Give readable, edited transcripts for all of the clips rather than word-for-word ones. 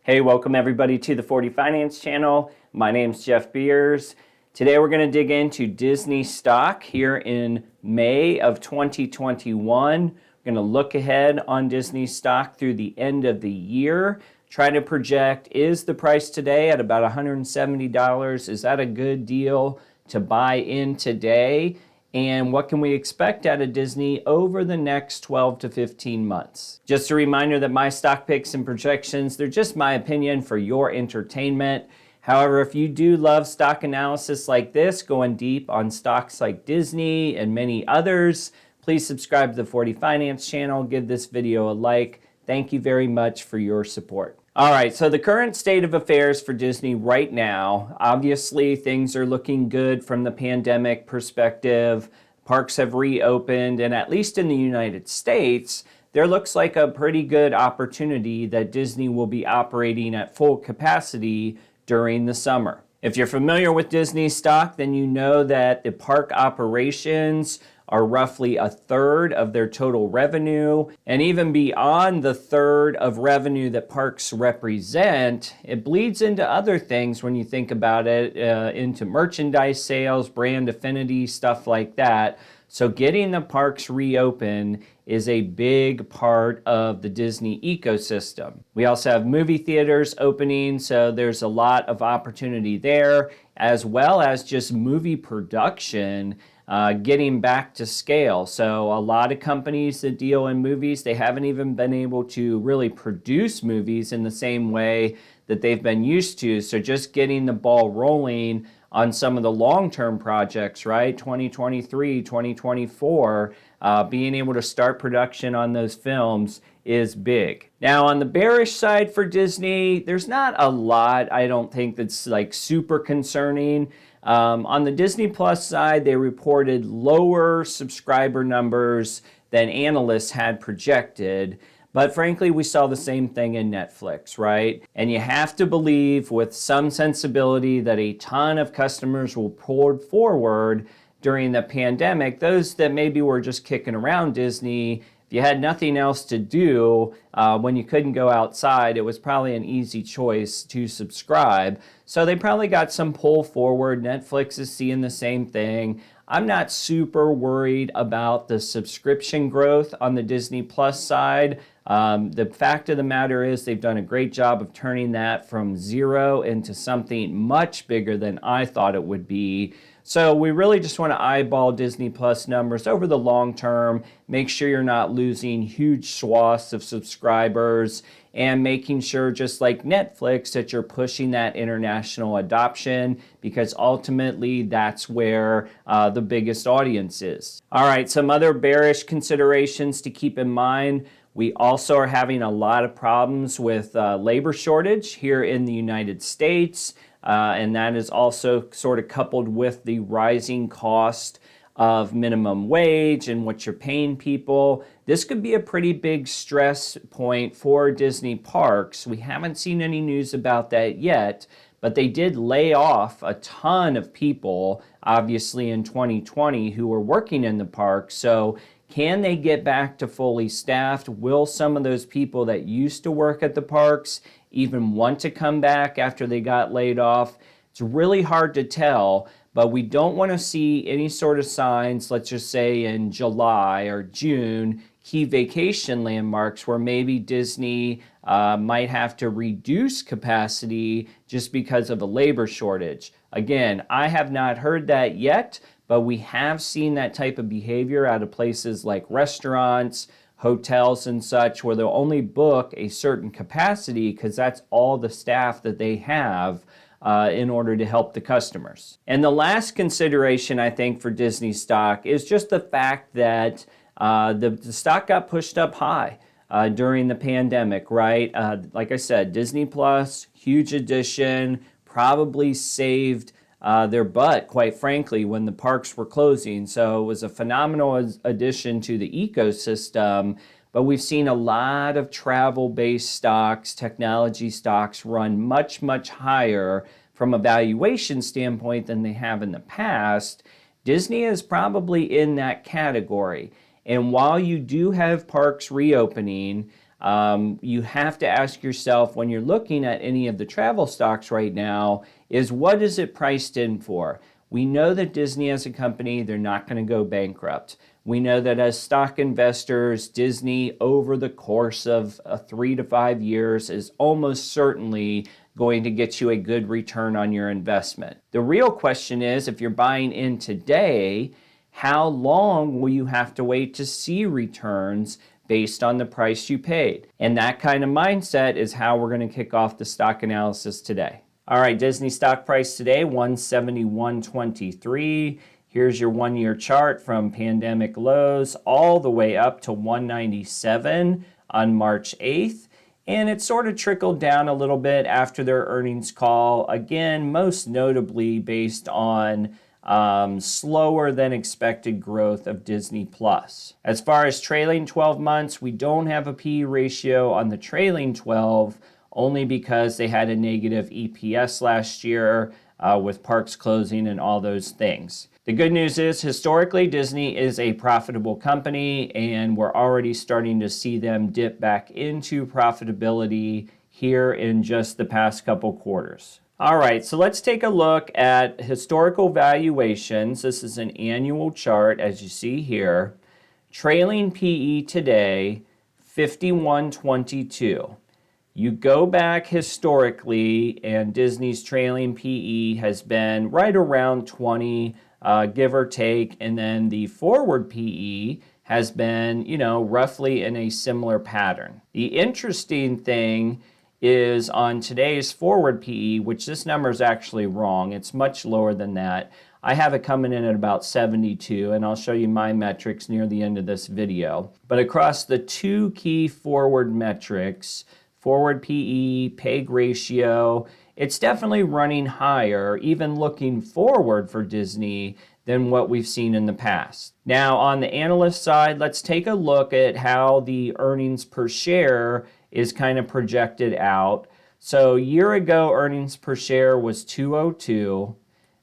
Hey, welcome everybody to the 40 Finance channel. My name's Jeff Beers. Today we're going to dig into Disney stock here in May of 2021. We're going to look ahead on Disney stock through the end of the year. Try to project, is the price today at about $170? Is that a good deal to buy in today? And what can we expect out of Disney over the next 12 to 15 months? Just a reminder that my stock picks and projections, they're just my opinion for your entertainment. However, if you do love stock analysis like this, going deep on stocks like Disney and many others, please subscribe to the 40 Finance channel, give this video a like. Thank you very much for your support. All right, so the current state of affairs for Disney right now, obviously things are looking good from the pandemic perspective. Parks have reopened, and at least in the United States, there looks like a pretty good opportunity that Disney will be operating at full capacity during the summer. If you're familiar with Disney stock, then you know that the park operations are roughly a third of their total revenue. And even beyond the third of revenue that parks represent, it bleeds into other things when you think about it, into merchandise sales, brand affinity, stuff like that. So getting the parks reopened is a big part of the Disney ecosystem. We also have movie theaters opening, so there's a lot of opportunity there, as well as just movie production getting back to scale. So a lot of companies that deal in movies, they haven't even been able to really produce movies in the same way that they've been used to. So just getting the ball rolling on some of the long-term projects, right? 2023, 2024, being able to start production on those films is big. Now, on the bearish side for Disney, there's not a lot, I don't think, that's like super concerning. On the Disney Plus side, they reported lower subscriber numbers than analysts had projected. But frankly, we saw the same thing in Netflix, right? And you have to believe with some sensibility that a ton of customers will pull forward during the pandemic. Those that maybe were just kicking around Disney, if you had nothing else to do when you couldn't go outside, it was probably an easy choice to subscribe. So they probably got some pull forward. Netflix is seeing the same thing. I'm not super worried about the subscription growth on the Disney Plus side. The fact of the matter is they've done a great job of turning that from zero into something much bigger than I thought it would be. So we really just want to eyeball Disney Plus numbers over the long term, make sure you're not losing huge swaths of subscribers, and making sure, just like Netflix, that you're pushing that international adoption, because ultimately that's where the biggest audience is. All right, some other bearish considerations to keep in mind. We also are having a lot of problems with labor shortage here in the United States. And that is also sort of coupled with the rising cost of minimum wage and what you're paying people. This could be a pretty big stress point for Disney parks. We haven't seen any news about that yet, but they did lay off a ton of people, obviously in 2020, who were working in the park. So can they get back to fully staffed? Will some of those people that used to work at the parks even want to come back after they got laid off? It's really hard to tell, but we don't want to see any sort of signs, let's just say in July or June, key vacation landmarks where maybe Disney might have to reduce capacity just because of a labor shortage. Again, I have not heard that yet, but we have seen that type of behavior out of places like restaurants, hotels and such, where they'll only book a certain capacity because that's all the staff that they have in order to help the customers. And the last consideration, I think, for Disney stock is just the fact that the stock got pushed up high during the pandemic, right? Like I said, Disney Plus, huge addition, probably saved their butt, quite frankly, when the parks were closing. So it was a phenomenal addition to the ecosystem. But we've seen a lot of travel-based stocks, technology stocks run much, much higher from a valuation standpoint than they have in the past. Disney is probably in that category. And while you do have parks reopening, You have to ask yourself when you're looking at any of the travel stocks right now is what is it priced in for? We know that Disney as a company, they're not going to go bankrupt. We know that as stock investors, Disney over the course of 3 to 5 years is almost certainly going to get you a good return on your investment. The real question is, if you're buying in today, how long will you have to wait to see returns based on the price you paid? And that kind of mindset is how we're going to kick off the stock analysis today. All right, Disney stock price today, 171.23. Here's your 1-year chart from pandemic lows all the way up to 197 on March 8th. And it sort of trickled down a little bit after their earnings call. Again, most notably based on slower than expected growth of Disney Plus. As far as trailing 12 months, we don't have a PE ratio on the trailing 12, only because they had a negative EPS last year with parks closing and all those things. The good news is, historically, Disney is a profitable company, and we're already starting to see them dip back into profitability here in just the past couple quarters. All right, so let's take a look at historical valuations. This is an annual chart, as you see here. Trailing PE today, 51.22. You go back historically, and Disney's trailing PE has been right around 20, give or take, and then the forward PE has been, roughly in a similar pattern. The interesting thing is on today's forward PE, which this number is actually wrong. It's much lower than that. I have it coming in at about 72, and I'll show you my metrics near the end of this video. But across the two key forward metrics, forward PE, PEG ratio, it's definitely running higher, even looking forward for Disney, than what we've seen in the past. Now, on the analyst side, let's take a look at how the earnings per share is kind of projected out. So a year ago, earnings per share was 202.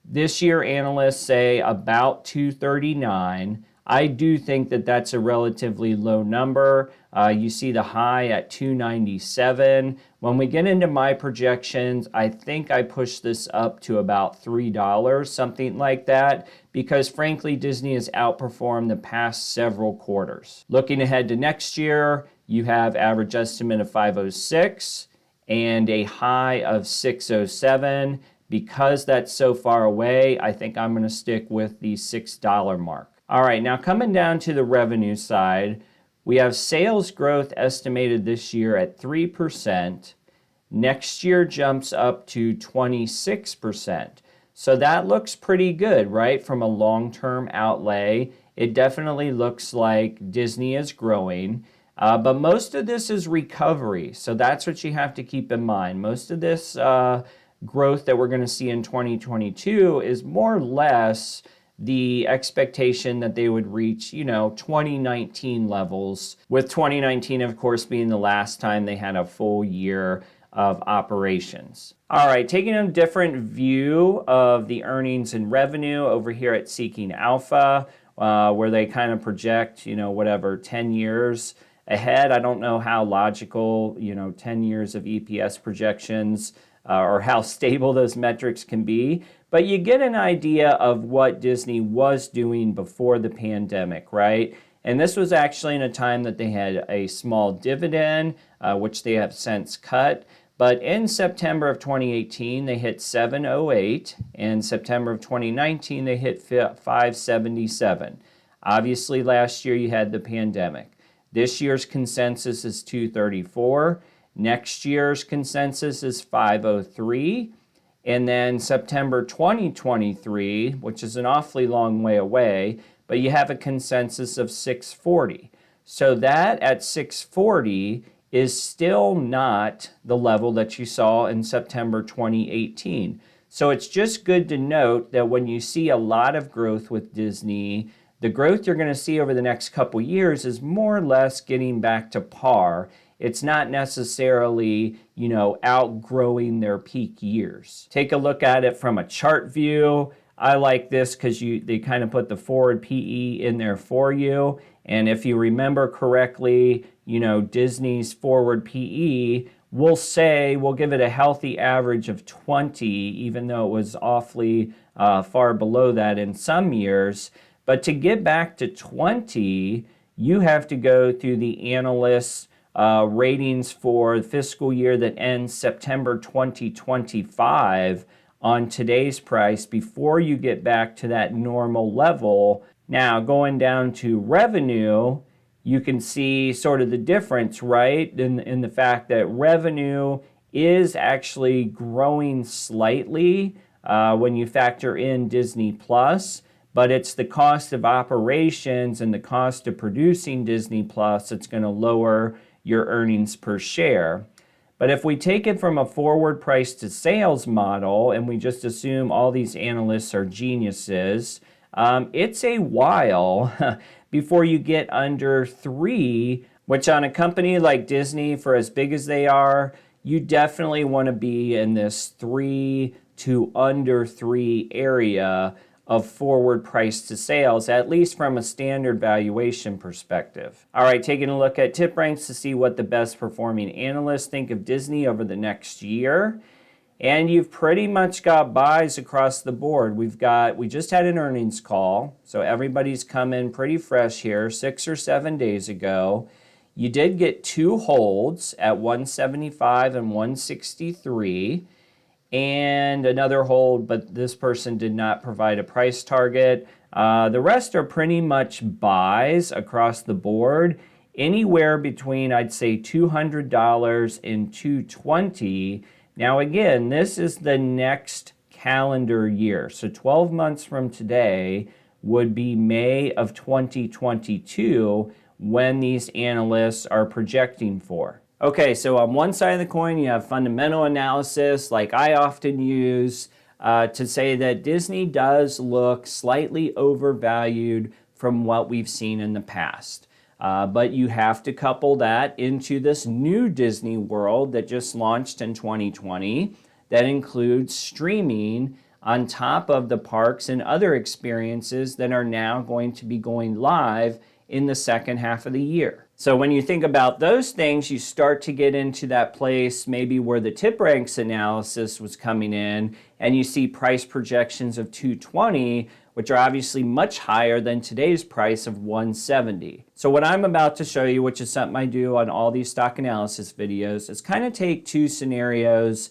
This year, analysts say about 239. I do think that that's a relatively low number. You see the high at 297. When we get into my projections, I think I push this up to about $3, something like that, because frankly, Disney has outperformed the past several quarters. Looking ahead to next year, you have average estimate of 506 and a high of 607. Because that's so far away, I think I'm going to stick with the $6 mark. All right, now coming down to the revenue side, we have sales growth estimated this year at 3%. Next year jumps up to 26%. So that looks pretty good, right? From a long-term outlay, it definitely looks like Disney is growing. But most of this is recovery. So that's what you have to keep in mind. Most of this growth that we're going to see in 2022 is more or less the expectation that they would reach, 2019 levels, with 2019, of course, being the last time they had a full year of operations. All right, taking a different view of the earnings and revenue over here at Seeking Alpha, where they kind of project, 10 years ahead. I don't know how logical, 10 years of EPS projections or how stable those metrics can be. But you get an idea of what Disney was doing before the pandemic, right? And this was actually in a time that they had a small dividend, which they have since cut. But in September of 2018, they hit 708. In September of 2019, they hit 577. Obviously, last year you had the pandemic. This year's consensus is 234. Next year's consensus is 503. And then September 2023, which is an awfully long way away, but you have a consensus of 640. So that at 640 is still not the level that you saw in September 2018. So it's just good to note that when you see a lot of growth with Disney, the growth you're going to see over the next couple years is more or less getting back to par. It's not necessarily, outgrowing their peak years. Take a look at it from a chart view. I like this because they kind of put the forward PE in there for you. And if you remember correctly, Disney's forward PE, we'll give it a healthy average of 20, even though it was awfully far below that in some years. But to get back to 20, you have to go through the analysts' ratings for the fiscal year that ends September 2025 on today's price before you get back to that normal level. Now, going down to revenue, you can see sort of the difference, right? In the fact that revenue is actually growing slightly when you factor in Disney Plus, but it's the cost of operations and the cost of producing Disney Plus that's going to lower your earnings per share. But if we take it from a forward price to sales model and we just assume all these analysts are geniuses, it's a while before you get under 3, which on a company like Disney, for as big as they are, you definitely want to be in this 3 to under 3 area of forward price to sales, at least from a standard valuation perspective. All right, taking a look at TipRanks to see what the best performing analysts think of Disney over the next year. And you've pretty much got buys across the board. We just had an earnings call, so everybody's come in pretty fresh here, 6 or 7 days ago. You did get 2 holds at 175 and 163. And another hold, but this person did not provide a price target. The rest are pretty much buys across the board, anywhere between, I'd say, $200 and $220. Now, again, this is the next calendar year. So 12 months from today would be May of 2022 when these analysts are projecting for. Okay, so on one side of the coin, you have fundamental analysis, like I often use, to say that Disney does look slightly overvalued from what we've seen in the past. But you have to couple that into this new Disney World that just launched in 2020 that includes streaming on top of the parks and other experiences that are now going to be going live in the second half of the year. So when you think about those things, you start to get into that place maybe where the TipRanks analysis was coming in, and you see price projections of 220, which are obviously much higher than today's price of 170. So what I'm about to show you, which is something I do on all these stock analysis videos, is kind of take 2 scenarios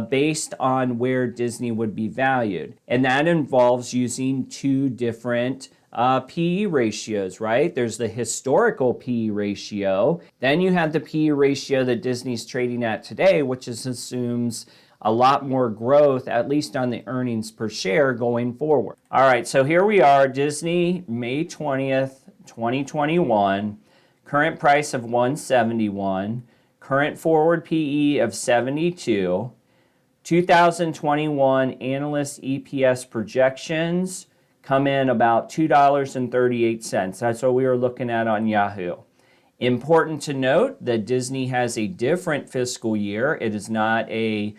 based on where Disney would be valued. And that involves using 2 different PE ratios, right? There's the historical PE ratio. Then you have the PE ratio that Disney's trading at today, which assumes a lot more growth, at least on the earnings per share going forward. All right, so here we are, Disney, May 20th, 2021, current price of 171, current forward PE of 72, 2021 analyst EPS projections come in about $2.38. That's what we were looking at on Yahoo. Important to note that Disney has a different fiscal year. It is not a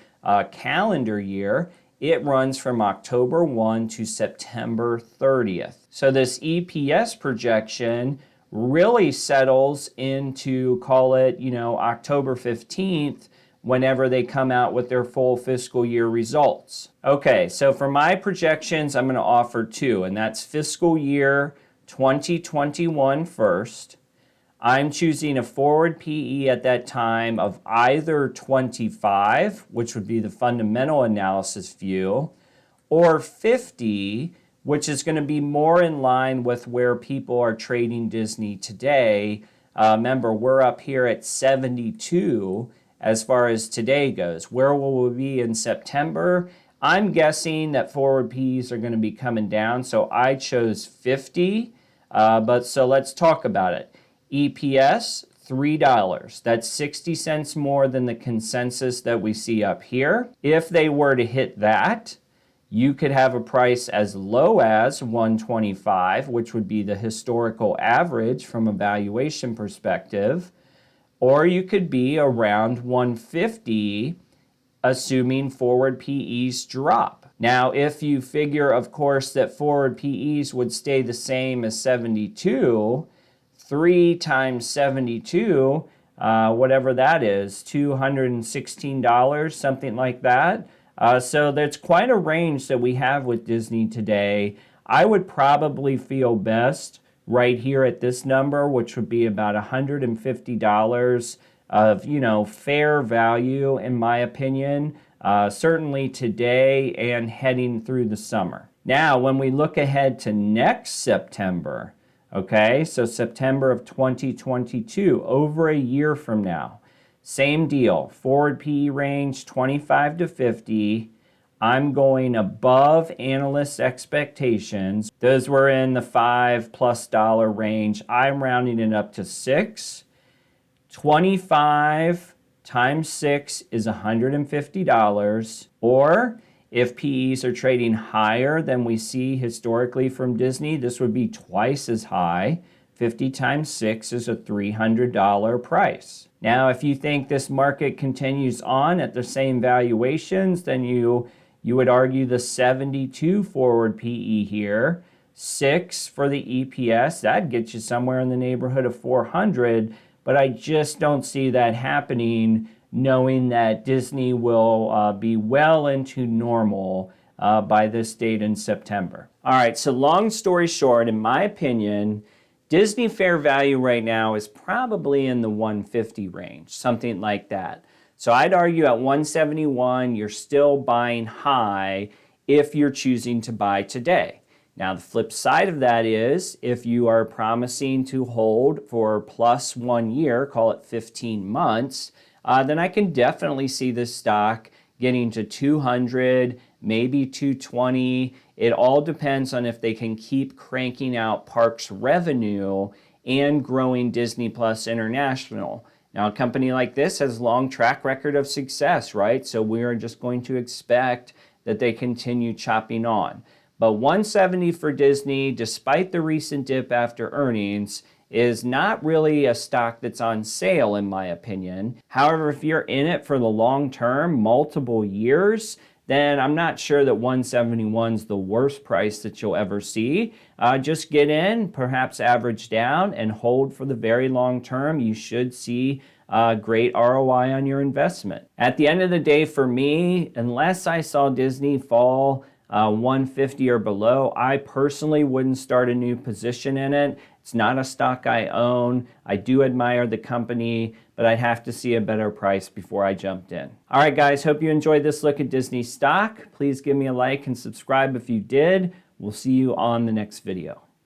calendar year. It runs from October 1 to September 30th. So this EPS projection really settles into, call it, October 15th, whenever they come out with their full fiscal year results. Okay, so for my projections, I'm going to offer 2, and that's fiscal year 2021 first. I'm choosing a forward PE at that time of either 25, which would be the fundamental analysis view, or 50, which is going to be more in line with where people are trading Disney today. Remember, we're up here at 72 as far as today goes. Where will we be in September? I'm guessing that forward PEs are going to be coming down, so I chose 50. So let's talk about it. EPS, $3. That's 60 cents more than the consensus that we see up here. If they were to hit that, you could have a price as low as 125, which would be the historical average from a valuation perspective, or you could be around 150, assuming forward PEs drop. Now, if you figure, of course, that forward PEs would stay the same as 72, 3 times 72, whatever that is, $216, something like that. So there's quite a range that we have with Disney today. I would probably feel best right here at this number, which would be about $150 of, fair value in my opinion, certainly today and heading through the summer. Now, when we look ahead to next September, okay, so September of 2022, over a year from now, same deal, forward PE range 25 to 50. I'm going above analyst expectations. Those were in the $5+ range. I'm rounding it up to 6. 25 times 6 is $150. Or if PEs are trading higher than we see historically from Disney, this would be twice as high. 50 times 6 is a $300 price. Now, if you think this market continues on at the same valuations, then you would argue the 72 forward PE here, 6 for the EPS, that gets you somewhere in the neighborhood of 400, but I just don't see that happening, knowing that Disney will be well into normal by this date in September. All right, so long story short, in my opinion, Disney fair value right now is probably in the 150 range, something like that. So I'd argue at 171, you're still buying high if you're choosing to buy today. Now, the flip side of that is if you are promising to hold for plus 1 year, call it 15 months, then I can definitely see this stock getting to 200, maybe 220. It all depends on if they can keep cranking out parks revenue and growing Disney Plus International. Now, a company like this has a long track record of success, right? So we're just going to expect that they continue chopping on. But 170 for Disney, despite the recent dip after earnings, is not really a stock that's on sale in my opinion. However, if you're in it for the long term, multiple years, then I'm not sure that 171 is the worst price that you'll ever see. Just get in, perhaps average down, and hold for the very long term. You should see great ROI on your investment. At the end of the day, for me, unless I saw Disney fall 150 or below, I personally wouldn't start a new position in it. It's not a stock I own. I do admire the company, but I'd have to see a better price before I jumped in. All right, guys, hope you enjoyed this look at Disney stock. Please give me a like and subscribe if you did. We'll see you on the next video.